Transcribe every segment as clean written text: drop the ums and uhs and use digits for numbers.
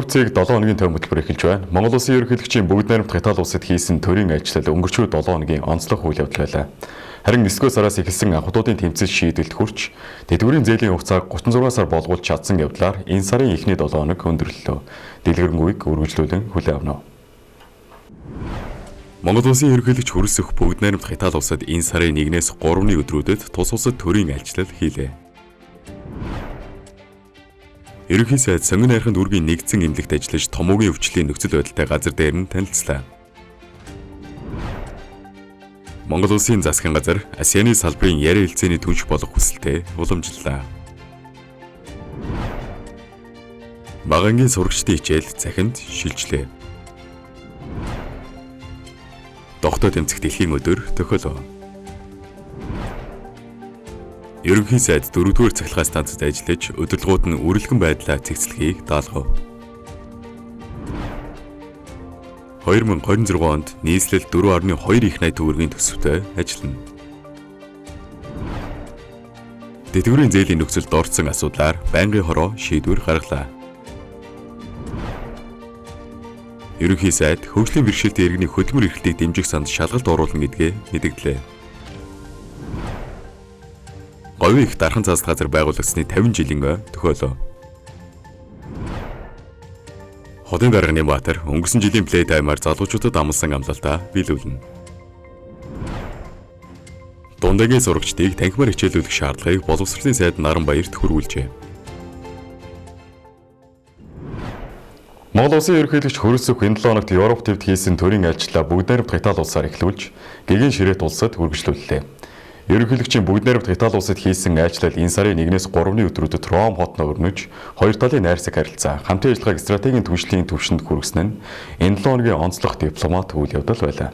цэг 7 хоногийн төв хөтөлбөр эхэлж байна. Монгол Улсын ерөнхийлөгчийн бүгд найрамд Итали улсад хийсэн төрийн ажил өнгөрчөө 7 хоногийн онцлог үйл явдал байлаа. Харин 9-р сараас эхэлсэн анхудуудын тэмцэл шийдвэрлэлт хүрч тэтгэврийн зээлийн хугацааг 36 сар болгуулж чадсан явдлаар энэ сарын эхний 7 хоног өндөрлөлөө. Дэлгэрэнгүй үргэлжлүүлэн хүлээн авна. Монгол Улсын ерөнхийлөгч хүрэлцэх бүгд найрамд Итали улсад энэ сарын 1-ээс 3-ны өдрүүдэд тус улсад төрийн ажил хийлээ. Ерөнхий сайд сонгон найрханд үргийн нэгдсэн эмнэлэгт ажиллаж томоогийн өвчлөлийн нөхцөл байдалтай газар дээр нь танилцлаа. Монгол Улсын засгийн газар ASEAN-ы салбарын яриа хэлцээний түнш болох хүсэлтэд уламжлалаа. Багангийн сурагчдын хичээл захинд шилжлээ. Дохтой тэмцэх дэлхийн өдөр тохиолов. Ерөнхий сайд 4-р цахилгаан станцад ажиллаж удирдлагууд нь үрэлгэн байдлаа цэгцлэхийг даалгав. 2026 онд нийслэл 4.2 их найт төгрөгийн төсөвтэй ажиллана. Тэтгэврийн зээлийн нөхцөлд орсон асуудлаар байнгын хороо шийдвэр гаргалаа. Ерөнхий сайд хөгжлийн бэрхшээлтэй иргэний хөдөлмөр эрхлэлийг дэмжих санд шалгалт оруулна гэдгээ мэдгдлээ. Говийн их дархан цаас газар байгуулагдсны 50 жилийн тохиолов. Хотын дарга Нямбатар өнгөрсөн жилийн плейтаймаар залуучуудад амласан амлалтаа биелүүлнэ. Дундагийн сурагчдыг танхимаар хичээлүүлэх шаардлагыг боловсролын сайд Наранбаярт хүргүүлжээ. Монгол Улсын ерөнхийлөгч хүрэлцэх энэ 7 хоногт Европ төвд хийсэн төрийн ажлаа бүгд найрамд Итали улсаар эхлүүлж гэгээн ширээт улсад үргэлжлүүллээ. Ерөнхийлөгчийн бүгд найрамд Итали улсад хийсэн ажил энэ сарын 1-ээс 3-ны өдрүүдэд Ром хотноо өрнөж хоёр талын найрсаг харилцаа, хамтын ажиллагааг стратегийн түвшлийн түвшинд хүргэсэн нь энэ 7 хоногийн онцлог дипломат үйл явдал байлаа.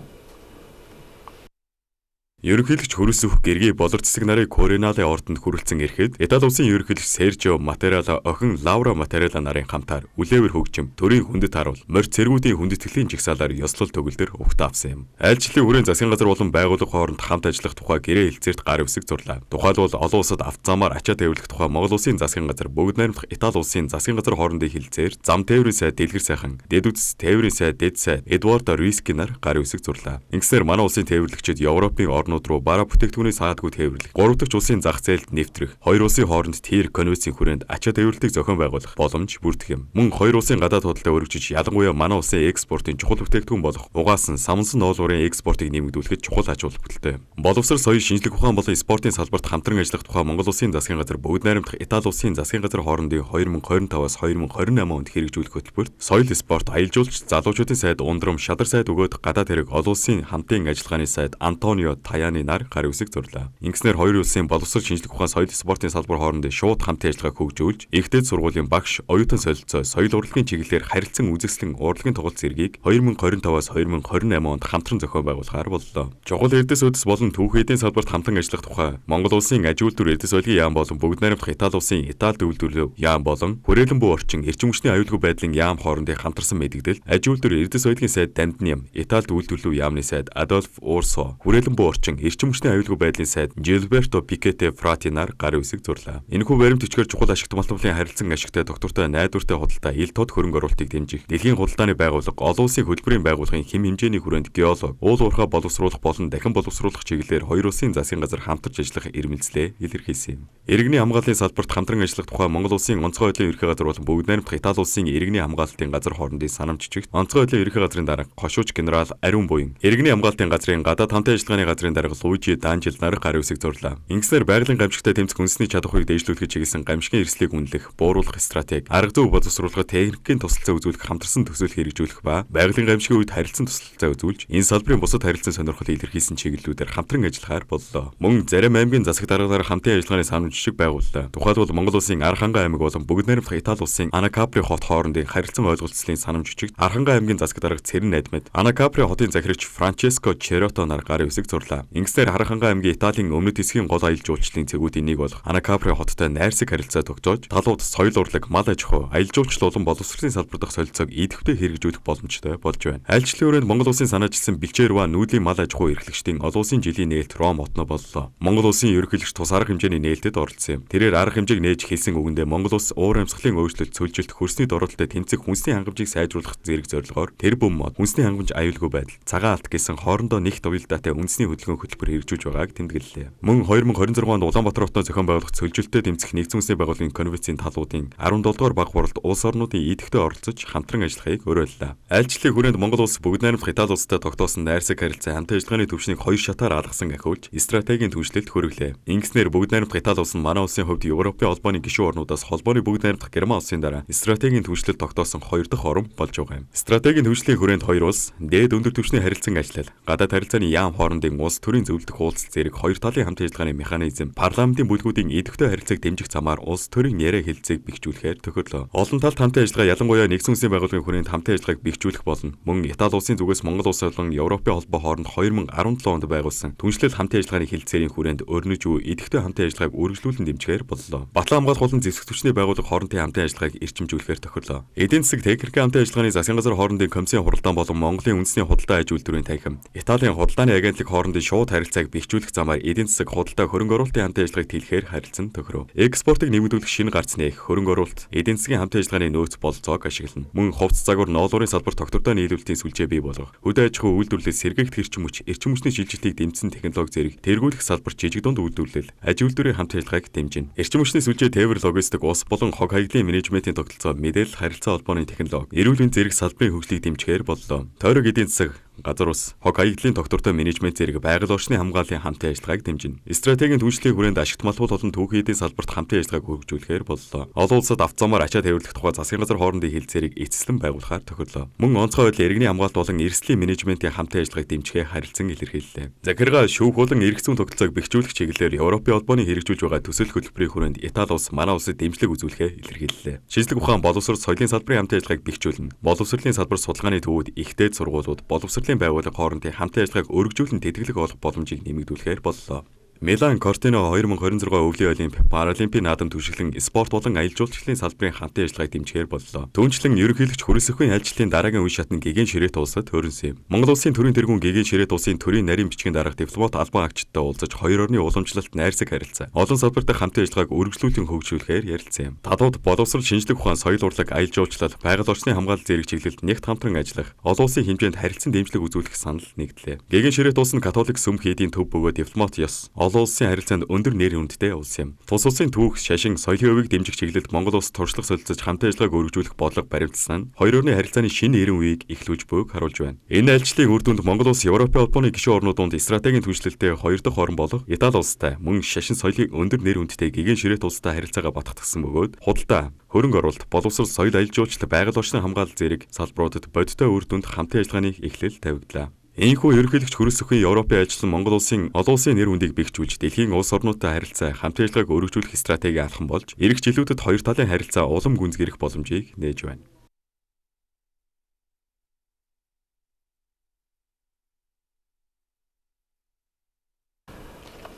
Ерөнхийлөгч хүрэлцэх гэргий болор цэцэг нарыг Кореналийн ордонд хүрэлцэн ирэхэд Итали улсын ерөнхийлөгч Сержио Матарелла охин Лаура Матарелла нарын хамтаар үлээвэр хөгжим, төрийн хүндэт харуул, морь цэргүүдийн хүндэтгэлийн жигсаалаар ёслол төгөлдөр угтаа авсан юм. Айлчлалын хүрээнд засгийн газар болон байгууллага хооронд хамт ажиллах тухай гэрээ хэлцээрт гар үсэг зурлаа. Тухайлбал олон улсад автозамаар ачаа тээвэрлэх тухай Монгол Улсын засгийн газар бүгд найрамдах Итали улсын засгийн газар хоорондын хэлцээр зам тээврийн сайд Дэлгэр сайхан, дэд үтс тээврийн сайд Дэд сайд Эдуардо Риски нар гар үсэг зурлаа. Ингэснээр манай улсын тээвэрлэгчид Европын орнууд руу бараа бүтээгдэхүүний саадгүй тээвэрлэх, 3 дахь улсын зах зээлд нэвтрэх, 2 улсын хооронд TIR конвенцийн хүрээнд ачаа тээвэрлэлтийг зохион байгуулах боломж бүрдэх юм. Мөн 2 улсын гадаад худалдаа өргөжиж ялангуяа манай улсын экспортын чухал бүтээгдэхүүн болох угаасан самнсан ноолуурын экспортыг нэмэгдүүлэхэд чухал ач холбогдолтой. Боловсрол соёл шинжлэх ухаан болон спортын салбарт хамтран ажиллах тухай Монгол Улсын засгийн газар бүгд найрамдах Итали улсын засгийн газар хоорондын 2025-аас 2028 онд хэрэгжүүлэх хөтөлбөрт соёл спорт аялал жуулч залуучуудын сайд Ундрам шадар сайд өгөөд гадаад хэрэг олон улсын хамтын ажиллагааны сайд Антонио Таяны нар гар үсэг зурлаа. Ингэснээр хоёр улсын боловсрол шинжлэх ухаан соёл спортын салбар хоорондын шууд хамтын ажиллагааг хөгжүүлж, ихтэй сургуулийн багш, оюутан солилцоо, соёл урлагийн чиглэлээр харилцан үзэсгэлэн урлагийн тоглолт зэргийг 2025-аас 2028 онд хамтран зохион байгуулахаар боллоо. Чухал эрдэс үдэс болон түүх эдийн салбарт хамтран ажиллах тухай Монгол Улсын аж үйлдвэр эрдэс байлгийн яам болон бүгд найрамдах Итали улсын Итали үйлдвэрлэл яам болон хүрээлэн буй орчин эрчим хүчний аюулгүй байдлын яам хоорондын хамтарсан мэдээлэл аж үйлдвэр эрдэс байлгийн сайд Дандниам, Итали үйлдвэрлэл яамны сайд Адольф Урсо, хүрээлэн буй орчин эрчим хүчний аюулгүй байдлын сайд Жилберто Пикете Фратинаар гар үсэг зурлаа. Энэхүү баримт өчгөр чухал ашигт малтмалын харилцан ашигтай доктортой найдвартай худалдаа ил тод хөрөнгө оруулалтыг дэмжих, дэлхийн худалдааны байгууллага, олон улсын хөтөлбөрийн байгууллагын хэм хэмжээний хүрээнд геолог, уул уурхай боловсруулах болон дахин боловсруулах чиглэлээр хоёр улсын засгийн газар хамтарч ажиллах ирмэлзлээ илэрхийлсэн юм. Иргэний хамгааллын салбарт хамтран ажиллах тухай Монгол Улсын онцгой байдлын ерхий газар болон бүгд найрамдах Итали улсын иргэний хамгаалалтын газар хоорондын санамж жижигт онцгой байдлын ерхий газрын дарга Хошууч генерал Ариун буян, иргэний хамгаалалтын газрын гадаад хамтын ажиллагааны газрын дарга Луижи Данжил нар гар үсэг зурлаа. Ингэснээр байгалийн гамшигтай тэмцэх үндэсний чадварыг дээшлүүлэхэд чиглэсэн гамшигын эрсдлийг үнэлэх, бууруулах стратеги, арга зүй боловсруулах, техникийн тусалцаа үзүүлэх, хамтарсан төсөөлөх хэрэгжүүлэх ба байгалийн гамшигын үед харилцан тусалцаа үзүүлж, энэ салбарын бусад харилцан сонирхол илэрхийлсэн чиглэлүүдээр хамтран ажиллахаар боллоо. Мөн зарим аймгийн засаг даргалаар хамтын ажиллагааны санамж жижиг байгууллаа. Тухайлбал Монгол Улсын Архангай аймаг болон бүгд найрамдах Итали улсын Анакапри хот хоорондын харилцан ойлголцлын санамж жижигт Архангай аймгийн засаг дарга Цэрэн Найдмад, Анакапри хотын захирагч Франческо Черото нар гар үсэг зурлаа. Ингэснээр Хараханга аймгийн Италийн өмнөд хэсгийн гол аялал жуулчлалын цэгүүдийн нэг болох Анакапри хоттой найрсаг харилцаа тогтоож, талууд соёл урлаг, мал аж ахуй, аялал жуулчлал болон боловсролын салбар дахь солилцоог идэвхтэй хэрэгжүүлэх боломжтой болж байна. Айлчлалын хүрээнд Монгол улсын санаачилсан Бэлчээрва нүүдлийн мал аж ахуй эрхлэгчдийн олон улсын жилийн нээлт Ром отно боллоо. Монгол улсын ерөнхийлөгч тус арга хэмжээний нээлтэд оролцсон юм. Тэрээр арга хэмжээг нээж хэлсэн үгэндээ Монгол улс уур амьсгалын өөрчлөлт цөлжилт хөрсний доролттой тэмцэх хүнсний хангамжийг сайжруулах зэрэг зорилгоор тэр бүм мод хүнсний хангамж аюулгүй байдал цагаан алт гэсэн хоорондоо нэгт уялдаатай үндэсний хөдөлгөөн хөтөлбөр хэрэгжүүлж байгааг тэмдэглэлээ. Мөн 2026 онд Улаанбаатар хотод зохион байгуулах цөлжилттэй тэмцэх нэгдсэн үндэсний байгууллагын конвенцийн талуудын 17 дугаар баг хуралд улс орнуудын идэвхтэй оролцож хамтран ажиллахыг уриаллаа. Айлчлалын хүрээнд Монгол улс бүгд найрамдах Итали улстай тогтоосон найрсаг харилцаа хамт ажиллагааны түвшнийг хоёр шатаар алгасан ахиулж стратегийн түвшлэлд хүрэглээ. Ингэснээр бүгд найрамдах Итали улс нь манай улсын хувьд Европын холбооны гишүүн орнуудаас холбооны бүгд найрамдах Герман улсын дараа стратегийн түвшлэлд тогтоосон хоёр дахь орн болж байгаа юм. Стратегийн түвшлийн хүрээнд хоёр улс дээд өндөр түвшний харилцан ажиллал, гадаад харилцааны яам хоорондын улс төрийн зөвлөлдөх уулзалт зэрэг хоёр талын хамт ажиллагааны механизм, парламентын бүлгүүдийн идэвхтэй харилцааг дэмжих замаар улс төрийн яриа хэлцээг бэхжүүлэхээр тохирлоо. Олон талт хамтын ажиллагаа ялангуяа нэгдсэн үндэсний байгууллагын хүрээнд хамтын ажиллагааг бэхжүүлэх болно. Мөн Итали улсын зүгээс Монгол улс болон Европын холбоо хооронд 2017 онд байгуулсан түншлэл хамтын ажиллагааны хэлэлцээрийн хүрээнд өрнөж буй идэвхтэй хамтын ажиллагааг үргэлжлүүлэн дэмжихээр боллоо. Батлан хамгаалах болон зэвсэг түвшний байгууллага хоорондын хамтын ажиллагааг эрчимжүүлэхээр тохирлоо. Эдийн засаг техникийн хамтын ажиллагааны засгийн газар хоорондын комиссийн хуралдаан болон Монголын үндэсний худалдаа аж үйлдвэрийн танхим, Италийн худалдааны агентлаг хоорондын шууд харилцааг бэхжүүлэх замаар эдийн засаг худалдаа хөрөнгө оруулалтын хамтын ажиллагааг тэлэхээр харилцан тохиров. Экспортыг нэмэгдүүлэх шинэ гарц нээх, хөрөнгө оруулалт, эдийн засгийн хамтын ажиллагааны нөөц бололцоог ашиглана. Мөн хувцас загвар ноолуурын салбар тогтвортой нийлүүлэлтийн сүлжээ бий болгох, хөдөө аж ахуй үйлдвэрлэлээс сэргээгт эрчим хүчний шилжилтийг дэмжсэн технологи зэрэг тэргүүлэх салбар жижиг дунд үйлдвэрлэл, аж үйлдвэрийн хамтын ажиллагааг дэмжинэ. Эрчим хүчний сүлжээ тээвэр логистик, ус болон хог хаягдлын менежментийн тогтолцоо, мэдээлэл харилцаа холбооны технологи, эрүүл мэндийн зэрэг салбарын хөгжлийг дэмжихээр боллоо. Тойрог эдийн засаг, газар ус, хог хаягдлын тогтвортой менежмент зэрэг байгаль орчны хамгааллын хамтын ажиллагааг дэмжинэ. Стратегийн түвшлийн хүрээнд ашигт малбууд болон түүхийн эдийн салбарт хамтын ажиллагааг хөгжүүлэхээр боллоо. Олон улсад авто замаар ачаа тээвэрлэх тухай засгийн газар хоорондын хэлэлцээрийг эцэслэн байгуулахаар тохирлоо. Мөн онцгой байдлын иргэний хамгаалалт болон эрсдлийн менежментийн хамтын ажиллагааг дэмжихээ харилцан илэрхийллээ. Захиргаа шүүх болон эрх зүйн тогтолцоог бэхжүүлэх чиглэлээр Европын холбооны хэрэгжүүлж байгаа төсөл хөтөлбөрийн хүрээнд Итали улс манай улсад дэмжлэг үзүүлэхээ илэрхийллээ. Шинжлэх ухаан, боловсрол, соёлын салбарын хамтын ажиллагааг бэхжүүлнэ. Боловсролын салбар судалгааны төвүүд, их дээд сургуулиуд, боловсролын байгууллага хоорондын хамтын ажиллагааг өргөжүүлэн тэтгэлэг олох боломжийг нэмэгдүүлэхээр боллоо. Милан Кортино 2026 өвлийн олимп, паралимпийн наадам түшиглэн спорт болон аялал жуулчлалын салбарын хамтын ажиллагааг дэмжихээр боллоо. Түүнчлэн ерөнхийлөгч Хүрэлцэхгүй айлчлалын дараагийн үе шатны гэгээн ширээт улсад хөрөнсөн юм. Монгол улсын төрийн тэргүүн гэгээн ширээт улсын төрийн нарийн бичгийн дараах дипломат албан агчдтай уулзаж хоёр орны уламжлалт найрсаг харилцаа, олон салбар дахь хамтын ажиллагааг өргөжлүүлэн хөгжүүлэхээр ярилцсан юм. Талууд боловсрол, шинжлэх ухаан, соёл урлаг, аялал жуулчлал, байгаль орчны хамгаалал зэрэг чиглэлд нэгт хамтран ажиллах, олон улсын хэмжээнд харилцан дэмжлэг үзүүлэх санал нэгдлээ. Гэгээн ширээт улс нь католик сүмх эдийн төв бөгөөд дипломат ёс, олон улсын харилцаанд өндөр нэр хүндтэй улс юм. Тус улсын түүх, шашин, соёлын хувийг дэмжих чиглэлд Монгол улс туршлага солилцож хамтын ажиллагааг өргөжүүлэх бодлого баримтсан нь хоёр орны харилцааны шинэ эрен үеийг эхлүүлж буйг харуулж байна. Энэ айлчлалын үр дүнд Монгол улс Европын холбооны гишүүн орнуудад стратегийн түвшлэлтэй хоёр дахь орн болох Итали улстай, мөн шашин соёлын өндөр нэр хүндтэй гэгээн ширээт улстай харилцаагаа батгагдсан бөгөөд худалдаа, хөрөнгө оруулалт, боловсрол, соёл, аялал жуулчлал, байгаль орчны хамгаалал зэрэг салбаруудад бодиттой үр дүнд хамтын ажиллагааны эхлэл тавигдлаа. Энэхүү ерөнхийлөгч Хүрэлцэхгүй Европын ажилласан Монгол улсын олон улсын нэр хүндийг бэхжүүлж дэлхийн улс орнуудтай харилцаа, хамтын ажиллагааг өргөжүүлэх стратеги алхам болж эх жилүүдэд хоёр талын харилцаа улам гүнзгийрэх боломжийг нээж байна.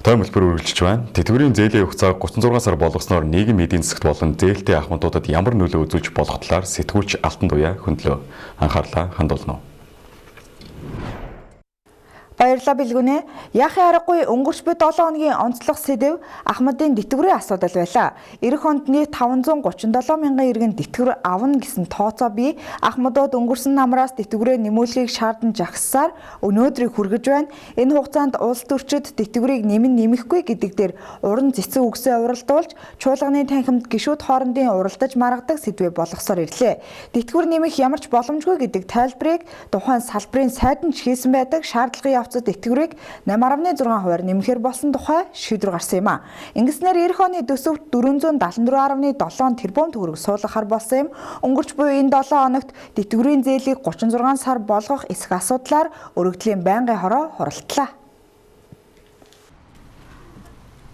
Тойм хэлбэр үргэлжлэж байна. Тэтгэврийн зээлийн хугацааг 36 сар болгосноор нийгэм эдийн засагт болон зээлтэй ахмадуудад ямар нөлөө үзүүлж болох талаар сэтгүүлч Алтан Туяа хөндлөө. Анхаарлаа хандуулна уу. Баярлалаа Билгүнэ. Яахын аргагүй өнгөрч буй 7 хоногийн онцлог сэдэв Ахмадын тэтгэврийн асуудал байлаа. Ирэх онд нийт 537 мянган иргэн тэтгэвэр авна гэсэн тооцоо бий. Ахмадууд өнгөрсөн намраас тэтгэврээ нэмүүлэхийг шаардсан жагссаар өнөөдрийг хүргэж байна. Энэ хугацаанд улс төрчид тэтгэврийг нэмэхгүй гэдэг дээр уран цэцэг үгсээ уралдуулж чуулганы танхимд гишүүд хоорондын уралдаж маргадаг сэдвээ болгосоор ирлээ. Тэтгэвэр нэмэх ямар ч боломжгүй гэдэг тайлбарыг тухайн салбарын сайдан ч хийсэн байдаг. Шаардлагын тэтгэврийг 8.6%-аар нэмэхээр болсон тухай шийдвэр гарсан юм а. Ингэснээр эх оны төсөвт 474.7 тэрбум төгрөг суулгахаар болсон юм. Өнгөрч буй энэ 7 хоногт тэтгэврийн зээлийг 36 сар болгох эсэх асуудлаар өргөдлийн байнгын хороо хуралдлаа.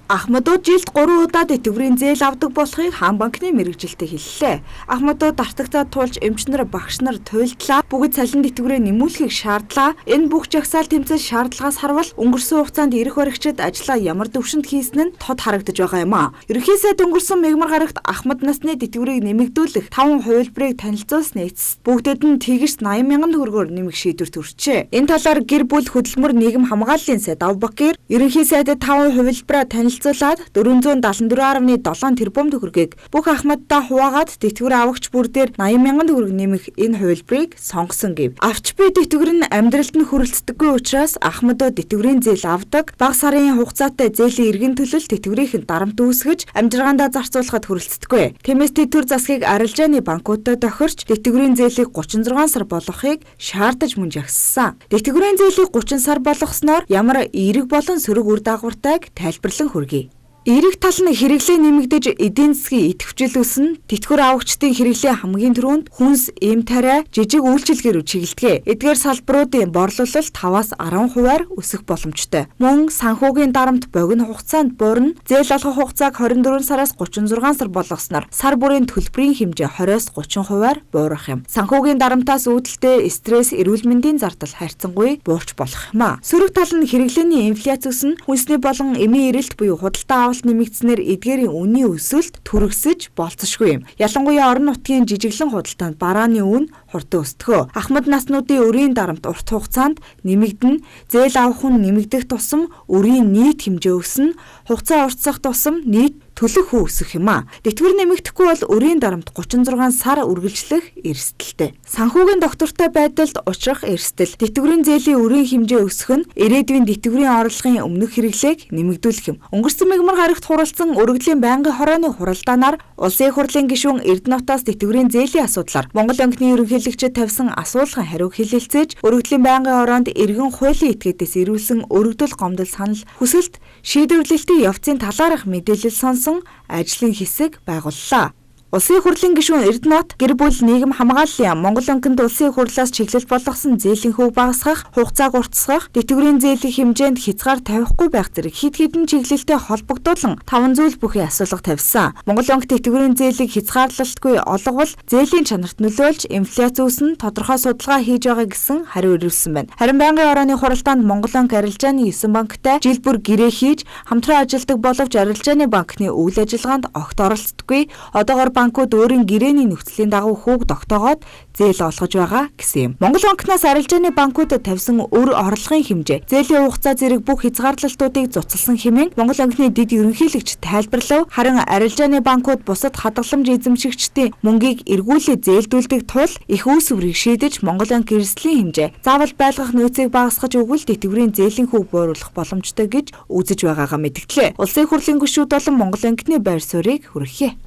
Ахмадууд жилд 3 удаа тэтгэврийн зээл авдаг болохыг хаан банкны мэрэгжилтэд хэллээ. Ахмадууд дартагтаа туулж эмч нар, багш нар туйлдлаа. Бүгд цалин тэтгэврээ нэмүүлэхийг шаардлаа. Энэ бүх жагсаал тэмцэл шаардлагаас харвал өнгөрсөн хугацаанд эрх баригчид ажлаа ямар төвшөнд хийсэн нь тод харагдаж байгаа юм а. Ерөнхий сайд өнгөрсөн мегмар гарагт Ахмад насны тэтгэврийг нэмэгдүүлэх 5 хувилбарыг танилцуулсны эцэст бүгдэд нь тэгж 80 мянган төгрөгөөр нэмэх шийдвэр төрчээ. Энэ талаар гэр бүл хөдөлмөр нийгэм хамгааллын сайд Авбакир ерөнхий сайдад 5 хувилбараа танилцуулаад 474.7 тэрбум төгрөгийг бүх Ахмадтай хуваагаад тэтгэвэр авагч бүр дээр 80 мянган төгрөг нэмэх энэ хувилбарыг сонгосон гэв. Авч буй тэтгэвэр нь амьдралд нь хүрэлцдэггүй учраас Ахмадууд тэтгэврийн зээл авдаг. Бага сарын хугацаатай зээлийн эргэн төлөл тэтгэврийн дарамт үүсгэж амжиргаандаа зарцуулахад хүрэлцдэггүй. Тиймээс тэтгэвэр засгийг арилжааны банкудад тохирч тэтгэврийн зээлийг 36 сар болгохыг шаардаж мөн жагссан. Тэтгэврийн зээлийг 30 сар болгосноор ямар эерэг болон сөрөг үр дагавартайг тайлбарлан хүргэе. Эерэг тал нь хэрэглээ нэмэгдэж эдийн засгийн идэвхжил өснө. Тэтгэвэр авагчдын хэрэглээ хамгийн түрүүнд хүнс, эм тариа, жижиг үйлчилгээр чиглэдэг. Эдгээр салбаруудын борлуулалт 5-10% өсөх боломжтой. Мөн санхүүгийн дарамт богино хугацаанд буурна. Зээл олгох хугацааг 24 сараас 36 сар болгосноор сар бүрийн төлбөрийн хэмжээ 20-30% буурах юм. Санхүүгийн дарамтаас үүдэлтэй стресс, эрүүл мэндийн зардал хайрцангуй буурч болох юм а. Сөрөг тал нь хэрэглээний инфляц өснө. Хүнсний болон эмийн эрэлт буюу худалдаа нэмэгдснээр эдгээрийн үнийн өсөлт түргсэж болцсошгүй юм. Ялангуяа орон нутгийн жижиглэн худалдаанд барааны үн хурдан өсдгөө. Ахмад наснуудын өрийн дарамт урт хугацаанд нэмэгдэнэ. Зээл авах хүн нэмэгдэх тусам өрийн нийт хэмжээ өснө. Хугацаа уртсах тусам нийт төлөх хүү өсөх юм а. Тэтгэвэр нэмэгдэхгүй бол өрийн дарамт 36 сар үргэлжлэх эрсдэлтэй. Санхүүгийн доктортой байдалд учрах эрсдэл. Тэтгэврийн зээлийн өрийн хэмжээ өсөх нь ирээдүйн тэтгэврийн орлогын өмнөх хэрэглээг нэмэгдүүлэх юм. Өнгөрсөн мегмар гарагт хуралдсан өргөдлийн байнгын хорооны хуралдаанаар улсын их хурлын гишүүн Эрдэнэтаас тэтгэврийн зээлийн асуудлаар Монгол банкны ерөнхийлөгчөд тавьсан асуулгын хариуг хэлэлцээж өргөдлийн байнгын хороонд эргэн хуулийн этгээдээс ирүүлсэн өргөдөл гомдол санал хүсэлт шийдвэрлэлтийн явцын талаарх мэдээлэл сонсон ажлын хэсэг байгууллаа. Улсын их хурлын гишүүн Эрдэнэт гэр бүл нийгэм хамгааллын Монгол банкнд улсын их хурлаас чиглэл болгосон зээлийн хөв багасгах, хугацааг уртасгах, тэтгэврийн зээлийн хэмжээнд хязгаар тавихгүй байх зэрэг хэд хэдэн чиглэлтэй холбогдуулан 5 зүйл бүхий асуулга тавьсан. Монгол банк тэтгэврийн зээлийг хязгаарлалтгүй олговол зээлийн чанарт нөлөөлж инфляц үүснэ тодорхой судалгаа хийж байгаа гэсэн хариу ирүүлсэн байна. Харин байнгын хорооны хуралдаанд Монгол банк арилжааны 9 банктай жил бүр гэрээ хийж хамтран ажилладаг боловч арилжааны банкны үйл ажиллагаанд огт оролцдоггүй. Одоогоор банкуд өөрийн гэрээний нөхцөлийн дагуу хүүг тогтоогоод зээл олгож байгаа гэсэн юм. Монгол банкнаас арилжааны банкудад тавьсан өр орлогын хэмжээ, зээлийн хугацаа зэрэг бүх хязгаарлалтуудыг зуцалсан хэмээн Монгол банкны дэд ерөнхийлөгч тайлбарлав. Харин арилжааны банкуд бусад хадгаламж эзэмшигчдийн мөнгийг эргүүлээд зээлдүүлдэг тул их үүсвэрийг шийдэж Монгол банк эрсдлийн хэмжээ заавал байлгах нөөцийг багасгаж өгвөл тэтгэврийн зээлийн хөв бууруулах боломжтой гэж үзэж байгаагаа мэдгдлээ. Улсын их хурлын гишүүд болон Монгол банкны байр суурийг хүргэх.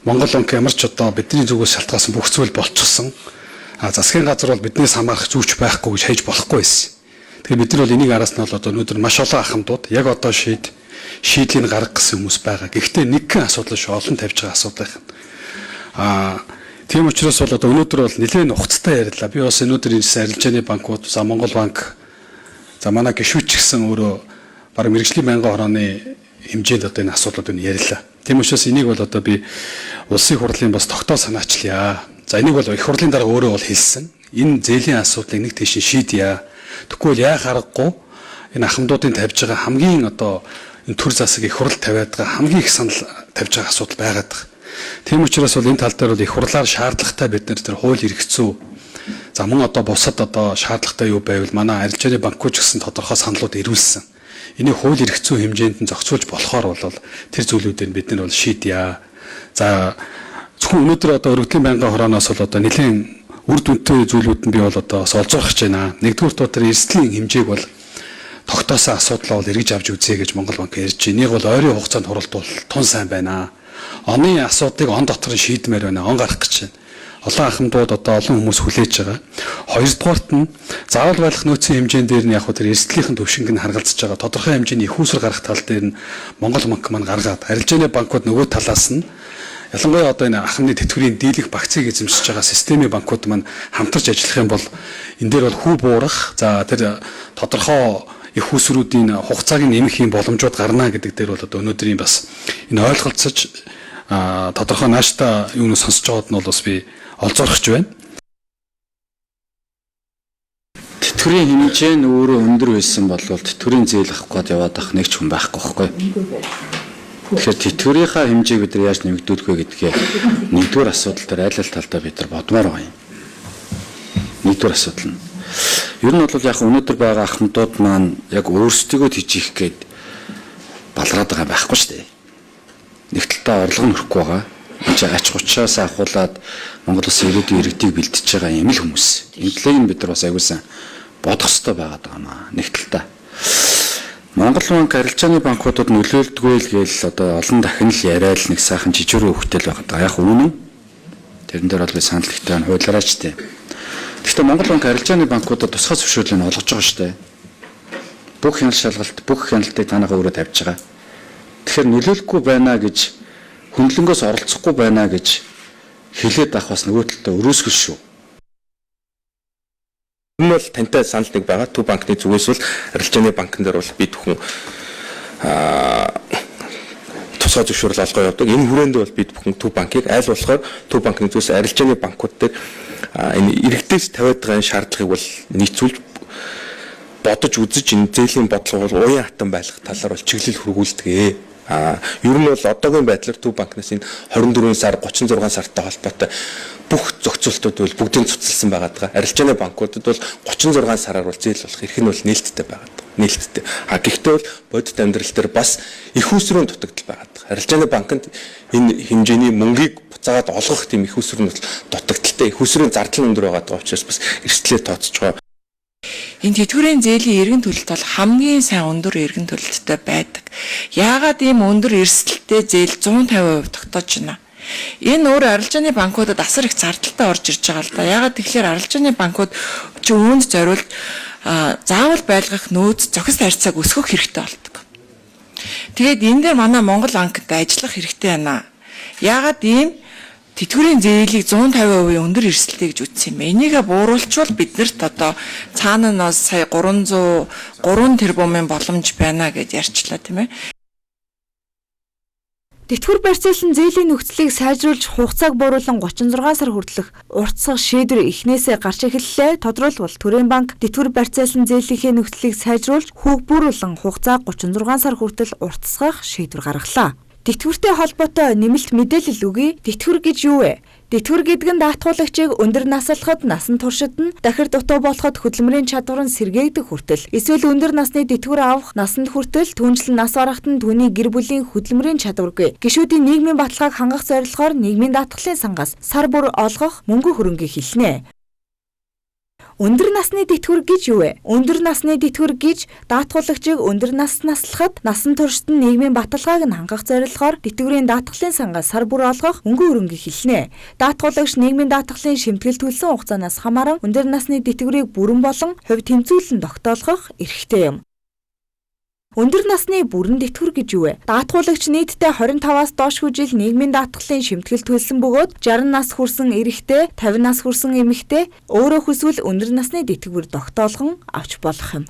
Монгол банк ямар ч одоо бидний зүгээс шалтгаалсан бүх зүйл болчихсон. Засгийн газар бол биднээс хамаарах зүйч байхгүй гэж хайж болохгүй байсан. Тэгэхээр бид нар бол энийг араас нь бол одоо өнөөдөр маш олон ахмадууд яг одоо шийдлийг гаргах гэсэн хүмүүс байгаа. Гэхдээ нэгэн асуудал шүү, олон тавьж байгаа асуудал байна. Тийм учраас бол одоо өнөөдөр бол нэлээд ухцтай яриллаа. Би бас өнөөдөр энэ арилжааны банкуд, за Монгол банк, за манай гишүүч гэсэн өөрөө баг мэрэгжлийн байнгын хорооны хэмжээнд одоо энэ асуудлууд нь яриллаа. Тийм учраас энийг бол одоо би улсын их хурлын бас тогтоол санаачлаа. За энийг бол их хурлын дарга өөрөө бол хэлсэн. Энэ зээлийн асуудлыг нэг тийш шийдъя. Тэгвэл яа харахгүй энэ ахмадуудын тавьж байгаа хамгийн одоо энэ төр засаг их хурл тавиад байгаа хамгийн их санал тавьж байгаа асуудал байгаад байгаа. Тийм учраас бол энэ тал дээр бол их хурлаар шаардлагатай бид нар тэр хууль эрх зүй. За мөн одоо бусад одоо шаардлагатай юу байвал манай арилжааны банкуч гэсэн тодорхой саналууд ирүүлсэн. Энийг хууль эрх зүй хэмжээнд нь зохицуулж болохоор бол тэр зүйлүүдээр бид нар бол шийдъя. За зөвхөн өнөөдөр одоо өргөдлийн байнгын хорооноос бол одоо нэлийн үр дүнтэй зүйлүүд нь би бол одоо олзуурах гэж байна. Нэгдүгээр тэр эрсдлийн хэмжээг бол тогтоосон асуудлаа бол эргэж авч үзье гэж Монгол банк ярьж байна. Энийг бол ойрын хугацаанд хуралдуул тун сайн байна. Оны асуудыг он дотор нь шийдмээр байна. Он гарах гэж байна. Олон ахмадууд одоо олон хүмүүс хүлээж байгаа. Хоёрдугаарт нь заавал байлгах нөөцийн хэмжээнд дээр нь яг хөө тэр эрсдлийнхэн төвшинг нь харгалзаж байгаа. Тодорхой хэмжээний их үүсвэр гарах тал дээр нь Монгол банк маань гаргаад арилжааны банкуд нөгөө талаас нь ялангуяа одоо энэ ахмадны тэтгэврийн дийлэх багцыг эзэмшиж байгаа системийн банкуд маань хамтарч ажиллах юм бол энэ дээр бол хүү буурах, за тэр тодорхой их усруудын хугацааг нэмэх юм боломжууд гарна гэдэг дээр бол одоо өнөөдрийн бас энэ ойлголцож тодорхой нааштай юунаас сонсож байгаад нь бол бас би олзоорхож байна. Тэтгэврийн хэмжээ нь өөрөө өндөр байсан бол тэтгэврийн зээл авах гээд яваад ах нэг ч хүн байхгүй байхгүй. Тэгэхээр тэтгэврийнхаа хэмжээг бид нар яаж нэмэгдүүлэх вэ гэдгээ нэгдүгээр асуудал дээр айл ал талдаа бид нар бодмоор байгаа юм. Нэгдүгээр асуудал нь. Ер нь бол яг өнөөдөр байгаа ахмадууд маань яг өөрсдийгөө тижих гээд балраад байгаа байхгүй шүү дээ. Нэг талдаа орлого нь өрөхгүй байгаа. Энд ач хучаас ахуулаад Монгол Улсын ирээдүйн иргэдийг бэлдэж байгаа юм л хүмүүс. Энэ талыг нь бид нар бас аягүй бодох хэрэгтэй байгаад байгаа маа. Нэг талдаа Монгол банк арилжааны банкудад нөлөөлдөггүй л гээл одоо олон дахин л яриад нэг сайхан жижигрүү хөвтөл байгаа. Яг үнэн. Тэрэн дээр бол би санал ихтэй байна. Хуулаараач тээ. Гэхдээ Монгол банк арилжааны банкудад тусгай зөвшөөрлийг олгож байгаа шүү дээ. Бүх хяналт шалгалт, бүх хяналтыг танайгаа өөрөө тавьж байгаа. Тэгэхээр нөлөөлөхгүй байна гэж хөндлөнгөөс оролцохгүй байна гэж хэлээд авах бас нөгөө талдаа өрөөсгөл шүү. Энэ бол тантай санал нэг байгаа. Төв банкны зүгээс бол арилжааны банкн дээр бол бид бүхэн тусгай зөвшөөрөл олгоо явуулдаг. Энэ хүрээнд бол бид бүхэн төв банкыг айл болохоор төв банкны зүгээс арилжааны банкуд дээр энэ иргэдээс тавиад байгаа шаардлагыг бол нийцүүлж бодож үзэж энэ зээлийн бодлого бол уян хатан байх талаар бол чиглэл хүргүүлдэг. Ер нь бол одоогийн байдлаар төв банкнаас энэ 24 сар 36 сартай холбоотой бүх зохицуултууд бол бүгдийг цуцлсан байгаа даа. Арилжааны банкудад бол 36 сараар бол зээл болох эрх нь бол нээлттэй байгаа даа. Нээлттэй. Гэхдээ бол бодит амьдрал дээр бас их усрын дутагдал байгаа даа. Арилжааны банкнд энэ хэмжээний мөнгийг буцаагаад олгох тийм их усрын бол дутагдaltaй. Их усрын зардал өндөр байгаа учраас бас эрсдлээ тооцож байгаа. Энэ тэтгэврийн зээлийн эргэн төлөлт бол хамгийн сайн өндөр эргэн төлөлттэй байдаг. Яагаад ийм өндөр эрсдэлтэй зээл 150% тогтоож байна? Энэ өөр арилжааны банкудад асар их зардалтай орж ирж байгаа л да. Яагаад тэгэхээр арилжааны банкуд чи үүнд зориулж заавал байлгах нөөц зохис харьцааг өсгөх хэрэгтэй болдог. Тэгээд энэ дээр манай Монгол банкд ажиллах хэрэгтэй байна. Яагаад ийм тэтгэврийн зээлийг 150% өндөр эрсдэлтэй гэж үзсэн юм бэ? Энийгээ бууруулчвал биднэрт одоо цаана нь сая 303 тэрбумын боломж байна гэж ярьчлаа тийм ээ. Тэтгэвэр барьцаалсан зээлийн нөхцөлийг сайжруулж хугацааг бууруулан 36 сар хүртэлх уртсах шийдвэр эхнээсээ гарч эхэллээ. Тодорхойлбол Төрийн банк тэтгэвэр барьцаалсан зээлийн нөхцөлийг сайжруулж хүүхбүүруулан хугацааг 36 сар хүртэл уртсгах шийдвэр гаргалаа. Тэтгэвртэй холбоотой нэмэлт мэдээлэл өгье. Тэтгэвэр гэж юу вэ? Тэтгэвэр гэдэг нь даатгуулагчийг өндөр наслахад насан туршид нь дахир дутуу болоход хөдөлмөрийн чадвар нь сэргээгдэх хүртэл эсвэл өндөр насны тэтгэвэр авах насанд хүртэл түнжлэн нас барахад нь түүний гэр бүлийн хөдөлмөрийн чадваргүй гишүүдийн нийгмийн баталгааг хангах зорилгоор нийгмийн даатгалын сангаас сар бүр олгох мөнгө хөрөнгө хэлнэ. Өндөр насны тэтгэвэр гэж юу вэ? Өндөр насны тэтгэвэр гэж даатгуулагчийг өндөр нас наслахад насан туршид нь нийгмийн баталгааг нь хангах зорилгоор тэтгэврийн даатгалын сангаас сар бүр олгох мөнгө хөрөнгө хэлнэ. Даатгуулагч нийгмийн даатгалын шимтгэл төлсөн хугацаанаас хамааран өндөр насны тэтгэврийг бүрэн болон хувь тэмцүүлэн тогтоолгох эрхтэй юм. Өндөр насны бүрэн тэтгэвэр гэж юу вэ? Даатгуулагч нийтдээ 25-аас доошгүй жил нийгмийн даатгалын шимтгэл төлсөн бөгөөд 60 нас хүрсэн эрэгтэй, 50 нас хүрсэн эмэгтэй өөрөө хүсвэл өндөр насны тэтгэвэр тогтоолгон авч болох юм.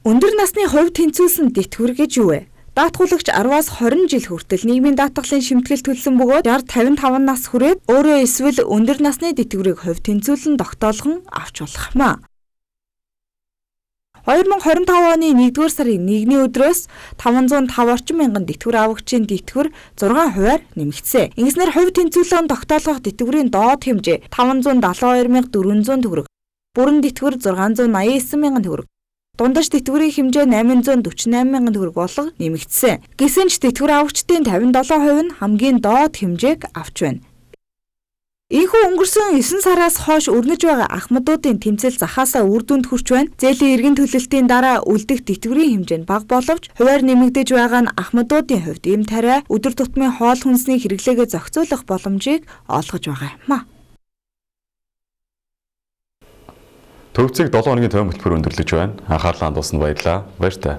Өндөр насны хувь тэнцвүүлсэн тэтгэвэр гэж юу вэ? Даатгуулагч 10-аас 20 жил хүртэл нийгмийн даатгалын шимтгэл төлсөн бөгөөд 60-55 нас хүрээд өөрөө эсвэл өндөр насны тэтгэврийг хувь тэнцвүүлэн тогтоолгон авч болох юм а. 2025 оны 1-р сарын 1-ний өдрөөс 505 орчим мянган тэтгэвэр авагчийн тэтгэвэр 6%-аар нэмэгдсэн. Ингэснээр хувь тэнцвүүлэн тогтоолгох тэтгэврийн доод хэмжээ 572,400 төгрөг, бүрэн тэтгэвэр 689 мянган төгрөг, дундаж тэтгэврийн хэмжээ 848 мянган төгрөг болго нэмэгдсэн. Гэсэн ч тэтгэвэр авагчдын 57% нь хамгийн доод хэмжээг авч байна. Ийхүү өнгөрсөн 9 сараас хойш өрнөж байгаа ахмадуудын тэмцэл захаасаа үр дүнд хүрч байна. Зээлийн эргэн төлөлтийн дараа үлдэх тэтгэврийн хэмжээ нь бага боловч хуваар нэмэгдэж байгаа нь ахмадуудын хувьд эм тариа өдөр тутмын хоол хүнсний хэрэглээгээ зохицуулах боломжийг олгож байгаа юм а. Төвцийг 7 хоногийн төвийн хөтөлбөр өндөрлөж байна. Анхаарлаа хандуулсанд баярлалаа. Баяр таа.